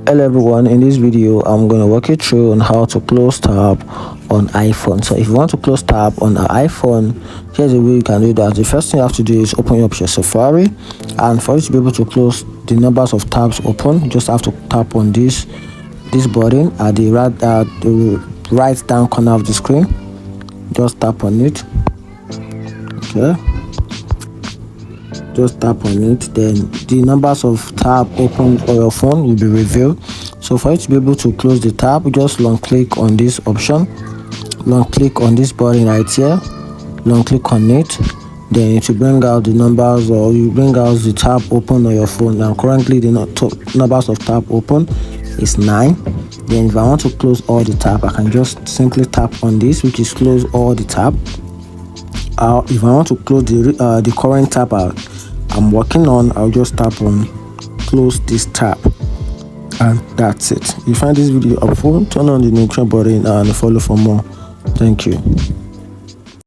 Hello everyone, in this video I'm going to walk you through on how to close tab on iPhone. So if you want to close tab on an iPhone, here's the way you can do that. The first thing you have to do is open up your Safari, and for you to be able to close the numbers of tabs open, you just have to tap on this button at the right down corner of the screen. Just tap on it. Okay, just tap on it, then the numbers of tab open on your phone will be revealed. So for you to be able to close the tab, just long click on this option, long click on this button right here, long click on it, then it will bring out the numbers, or you bring out the tab open on your phone. Now currently the numbers of tab open is 9. Then if I want to close all the tab, I can just simply tap on this, which is close all the tab. If I want to close the current tab I'm working on, I'll just tap on close this tab, and that's it. If you find this video helpful, turn on the notification button and follow for more. Thank you.